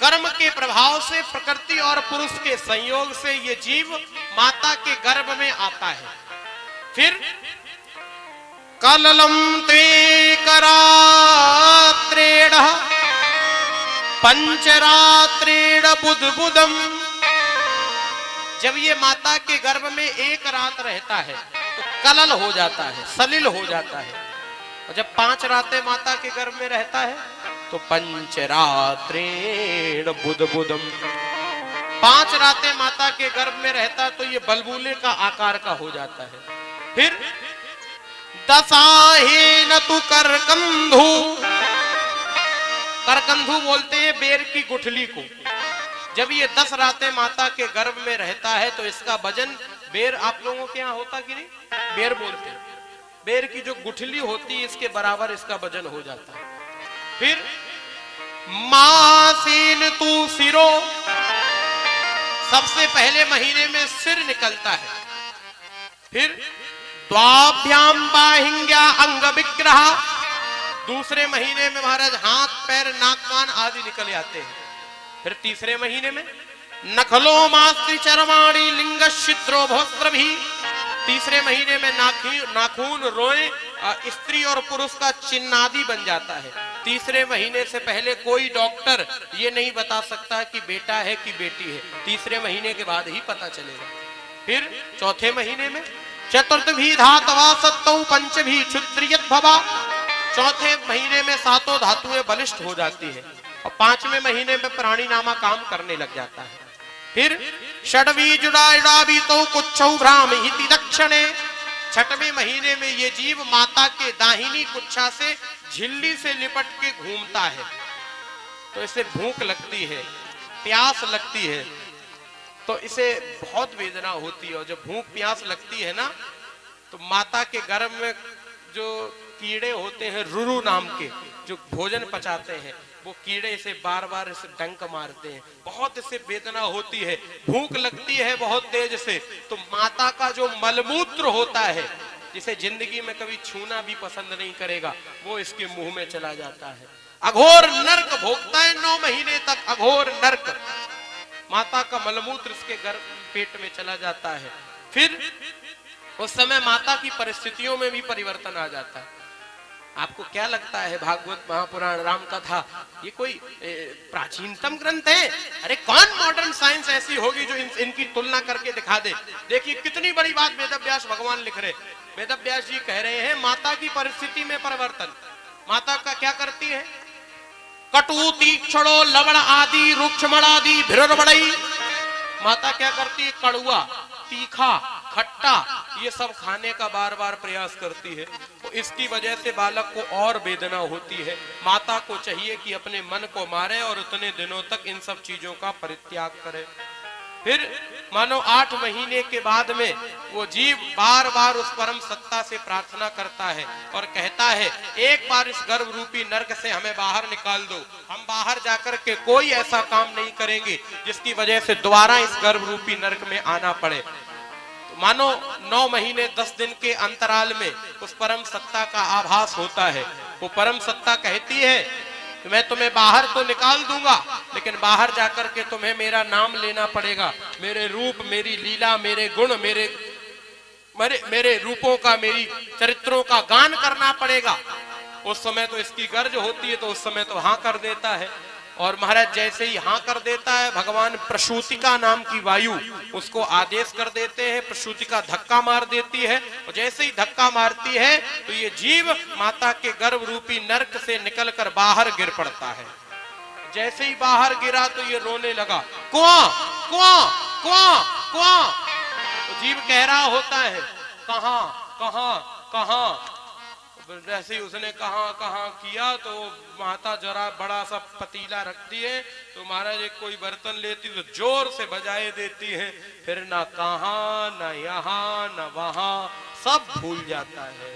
कर्म के प्रभाव से, प्रकृति और पुरुष के संयोग से ये जीव माता के गर्भ में आता है। फिर कललम ते करात्रेण पंचरात्रेण बुधबुदम। जब ये माता के गर्भ में एक रात रहता है तो कलल हो जाता है, सलिल हो जाता है। और जब 5 रातें माता के गर्भ में रहता है तो पंचरात्रेण बुधबुदम। 5 रातें माता के गर्भ में रहता तो ये बलबूले का आकार का हो जाता है। फिर दशाहेन तु करकंधु। करकंधु बोलते हैं बेर की गुठली को। जब ये 10 रातें माता के गर्भ में रहता है तो इसका वजन, बेर आप लोगों के यहाँ होता कि नहीं, बेर बोलते हैं, बेर की जो गुठली होती है इसके बराबर इसका वजन हो जाता है। फिर मासीन तू सिरो। सबसे पहले महीने में सिर निकलता है। फिर द्वाभ्याम बाहिंग्या अंग विग्रह। दूसरे महीने में महाराज हाथ पैर नाक कान आदि निकल आते हैं। फिर तीसरे महीने में नखलो मास्त्री चरमाणी लिंग छिद्रो भोस्त्रभी। तीसरे महीने में नाखून रोए स्त्री और पुरुष का चिन्ह आदि बन जाता है। तीसरे महीने से पहले कोई डॉक्टर ये नहीं बता सकता कि बेटा है कि बेटी है, तीसरे महीने के बाद ही पता चलेगा। फिर चौथे महीने में चतुर्थ भी धातवा सत्तौ पंच भी क्षुद्रियत भवा। चौथे महीने में 7 धातुएं बलिष्ठ हो जाती है और 5वें महीने में प्राणी नामा काम करने लग जाता है। फिर षडवी जुड़ावी तो कुच्छौ भ्रामहिति दक्षिणे। 6वें महीने में ये जीव माता के दाहिनी कुच्छा से झिल्ली से लिपट के घूमता है तो इसे भूख लगती है, प्यास लगती है, तो इसे बहुत वेदना होती है। और जब भूख प्यास लगती है ना तो माता के गर्भ में जो कीड़े होते हैं रुरु नाम के, जो भोजन पचाते हैं, वो कीड़े इसे बार बार इसे डंक मारते हैं। बहुत इसे वेदना होती है, भूख लगती है बहुत तेज से। तो माता का जो मलमूत्र होता है, जिसे जिंदगी में कभी छूना भी पसंद नहीं करेगा, वो इसके मुंह में चला जाता है। अघोर नरक भोगता है 9 महीने तक, अघोर नरक। माता का मलमूत्र इसके गर्भ पेट में चला जाता है। फिर उस समय माता की परिस्थितियों में भी परिवर्तन आ जाता है। आपको क्या लगता है भागवत महापुराण राम कथा ये कोई प्राचीनतम ग्रंथ है? अरे कौन मॉडर्न साइंस ऐसी होगी जो इनकी तुलना करके दिखा दे। देखिए कितनी बड़ी बात वेदव्यास भगवान लिख रहे। वेदव्यास जी कह रहे हैं माता की परिस्थिति में परिवर्तन। माता का क्या करती है? कटु तीक्ष्णो लवण आदि रुक्षमण आदि भिरबड़ई। माता क्या करती है? कड़ुआ, तीखा, खट्टा ये सब खाने का बार बार प्रयास करती है। तो इसकी वजह से बालक को और वेदना होती है। माता को चाहिए कि अपने मन को मारे और उतने दिनों तक इन सब चीजों का परित्याग करे। फिर मानो 8 महीने के बाद में वो जीव बार बार उस परम सत्ता से प्रार्थना करता है और कहता है एक बार इस गर्भ रूपी नरक से हमें बाहर निकाल दो। हम बाहर जाकर के कोई ऐसा काम नहीं करेंगे जिसकी वजह से दोबारा इस गर्भ रूपी नरक में आना पड़े। मानो 9 महीने 10 दिन के अंतराल में उस परम सत्ता का आभास होता है। वो परम सत्ता कहती है कि मैं तुम्हें बाहर तो निकाल दूंगा, लेकिन बाहर जाकर के तुम्हें मेरा नाम लेना पड़ेगा। मेरे रूप, मेरी लीला, मेरे गुण, मेरे रूपों का, मेरी चरित्रों का गान करना पड़ेगा। उस समय तो इसकी गर्ज होती है, तो उस समय तो हाँ कर देता है। और महाराज जैसे ही हाँ कर देता है, भगवान प्रसूतिका नाम की वायु उसको आदेश कर देते हैं। प्रसूतिका धक्का मार देती है और जैसे ही धक्का मारती है तो ये जीव माता के गर्भ रूपी नरक से निकलकर बाहर गिर पड़ता है। जैसे ही बाहर गिरा तो ये रोने लगा, कुआं कुआं कुआं कुआं। तो जीव कह रहा होता है कहां कहां कहां। जैसे ही उसने कहां कहां किया तो माता जरा बड़ा सा पतीला रखती है, तो महाराज एक कोई बर्तन लेती तो जोर से बजाए देती है। फिर ना कहां ना यहाँ ना वहां, सब भूल जाता है।